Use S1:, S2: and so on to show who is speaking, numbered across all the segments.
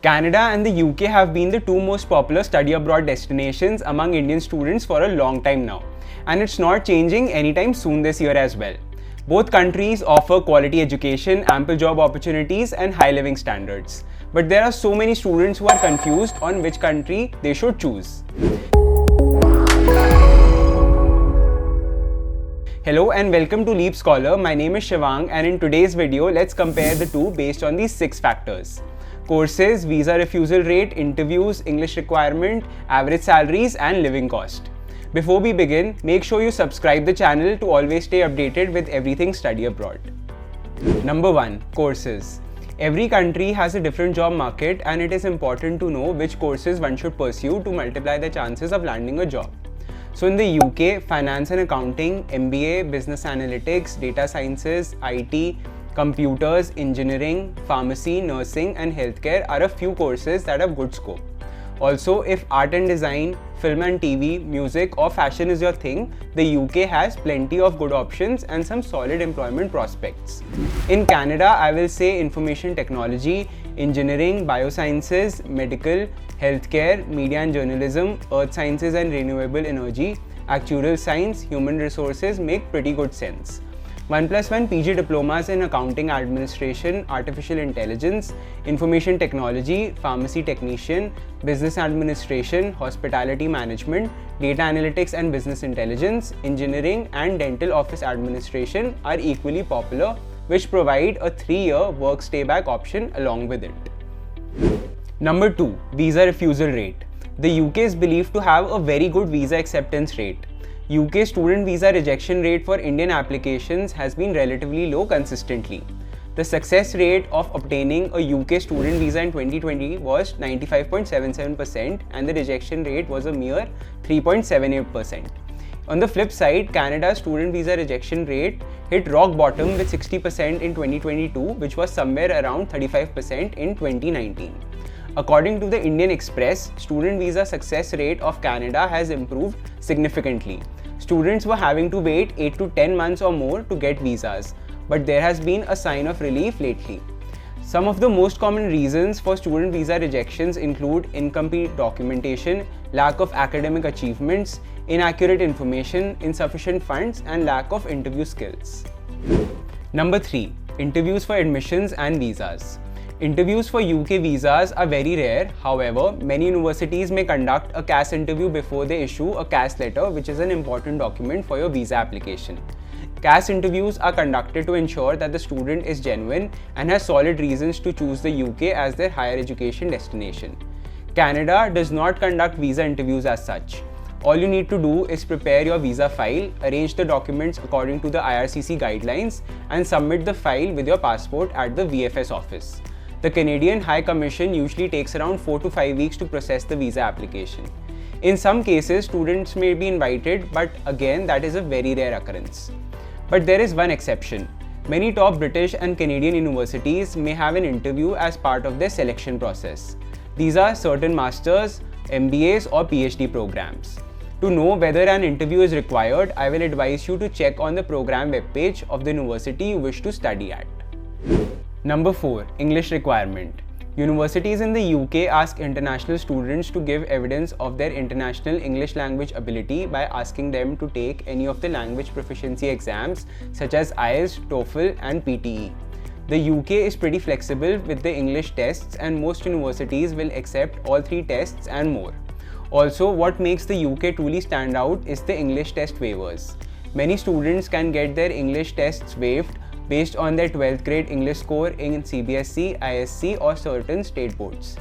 S1: Canada and the UK have been the two most popular study abroad destinations among Indian students for a long time now, and it's not changing anytime soon this year as well. Both countries offer quality education, ample job opportunities, and high living standards. But there are so many students who are confused on which country they should choose. Hello and welcome to Leap Scholar. My name is Shivang, and in today's video, let's compare the two based on these 6 factors. Courses, visa refusal rate, interviews, English requirement, average salaries, and living cost. Before we begin, make sure you subscribe the channel to always stay updated with everything study abroad. Number 1. Courses. Every country has a different job market, and it is important to know which courses one should pursue to multiply the chances of landing a job. So in the UK, finance and accounting, MBA, business analytics, data sciences, IT, computers, engineering, pharmacy, nursing, and healthcare are a few courses that have good scope. Also, if art and design, film and TV, music, or fashion is your thing, the UK has plenty of good options and some solid employment prospects. In Canada, I will say information technology, engineering, biosciences, medical, healthcare, media and journalism, earth sciences and renewable energy, actuarial science, human resources make pretty good sense. 1+1 PG diplomas in accounting administration, artificial intelligence, information technology, pharmacy technician, business administration, hospitality management, data analytics and business intelligence, engineering and dental office administration are equally popular, which provide a 3-year work stay back option along with it. Number 2. Visa refusal rate. The UK is believed to have a very good visa acceptance rate. UK student visa rejection rate for Indian applications has been relatively low consistently. The success rate of obtaining a UK student visa in 2020 was 95.77% and the rejection rate was a mere 3.78%. On the flip side, Canada's student visa rejection rate hit rock bottom with 60% in 2022, which was somewhere around 35% in 2019. According to the Indian Express, student visa success rate of Canada has improved significantly. Students were having to wait 8 to 10 months or more to get visas, but there has been a sign of relief lately. Some of the most common reasons for student visa rejections include incomplete documentation, lack of academic achievements, inaccurate information, insufficient funds, and lack of interview skills. Number 3. Interviews for admissions and visas. Interviews for UK visas are very rare. However, many universities may conduct a CAS interview before they issue a CAS letter, which is an important document for your visa application. CAS interviews are conducted to ensure that the student is genuine and has solid reasons to choose the UK as their higher education destination. Canada does not conduct visa interviews as such. All you need to do is prepare your visa file, arrange the documents according to the IRCC guidelines, and submit the file with your passport at the VFS office. The Canadian High Commission usually takes around 4 to 5 weeks to process the visa application. In some cases, students may be invited, but again, that is a very rare occurrence. But there is one exception. Many top British and Canadian universities may have an interview as part of their selection process. These are certain masters, MBAs, or PhD programs. To know whether an interview is required, I will advise you to check on the program webpage of the university you wish to study at. Number 4. English requirement. Universities in the UK ask international students to give evidence of their international English language ability by asking them to take any of the language proficiency exams such as IELTS, TOEFL, and PTE. The UK is pretty flexible with the English tests, and most universities will accept all 3 tests and more. Also, what makes the UK truly stand out is the English test waivers. Many students can get their English tests waived based on their 12th grade English score in CBSE, ISC, or certain state boards.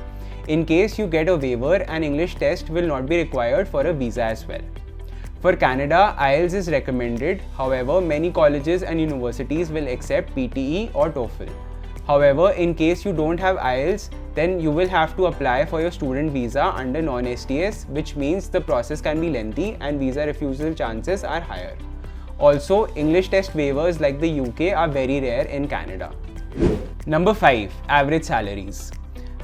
S1: In case you get a waiver, an English test will not be required for a visa as well. For Canada, IELTS is recommended. However, many colleges and universities will accept PTE or TOEFL. However, in case you don't have IELTS, then you will have to apply for your student visa under non-STS, which means the process can be lengthy and visa refusal chances are higher. Also, English test waivers like the UK are very rare in Canada. Number 5. Average salaries.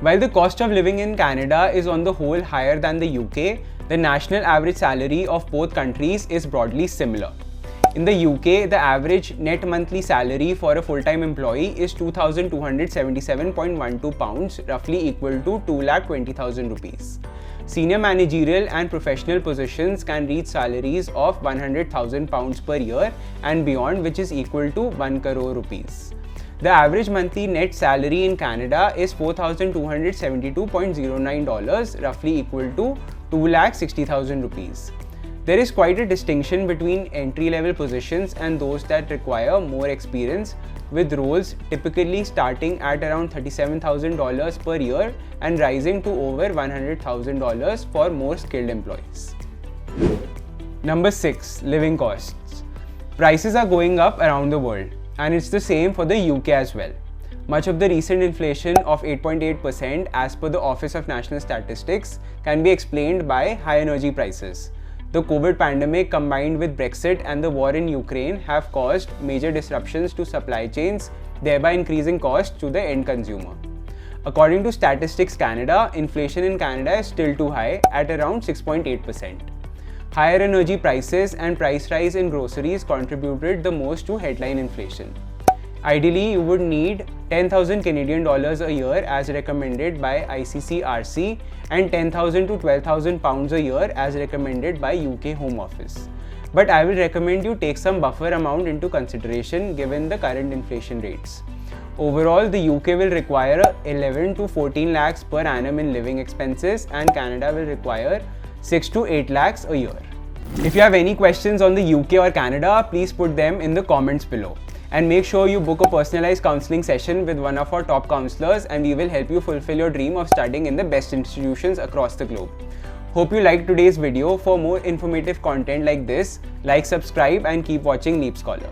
S1: While the cost of living in Canada is on the whole higher than the UK, the national average salary of both countries is broadly similar. In the UK, the average net monthly salary for a full-time employee is £2,277.12, roughly equal to 2,20,000 rupees. Senior managerial and professional positions can reach salaries of £100,000 per year and beyond, which is equal to 1 crore rupees. The average monthly net salary in Canada is $4,272.09, roughly equal to 2,60,000 rupees. There is quite a distinction between entry-level positions and those that require more experience, with roles typically starting at around $37,000 per year and rising to over $100,000 for more skilled employees. Number 6. Living costs. Prices are going up around the world, and it's the same for the UK as well. Much of the recent inflation of 8.8% as per the Office of National Statistics can be explained by high energy prices. The COVID pandemic combined with Brexit and the war in Ukraine have caused major disruptions to supply chains, thereby increasing costs to the end consumer. According to Statistics Canada, inflation in Canada is still too high at around 6.8%. Higher energy prices and price rise in groceries contributed the most to headline inflation. Ideally, you would need 10,000 Canadian dollars a year as recommended by ICCRC and 10,000 to 12,000 pounds a year as recommended by UK Home Office. But I will recommend you take some buffer amount into consideration given the current inflation rates. Overall, the UK will require 11 to 14 lakhs per annum in living expenses, and Canada will require 6 to 8 lakhs a year. If you have any questions on the UK or Canada, please put them in the comments below. And make sure you book a personalized counseling session with one of our top counselors, and we will help you fulfill your dream of studying in the best institutions across the globe. Hope you liked today's video. For more informative content like this, like, subscribe and keep watching Leap Scholar.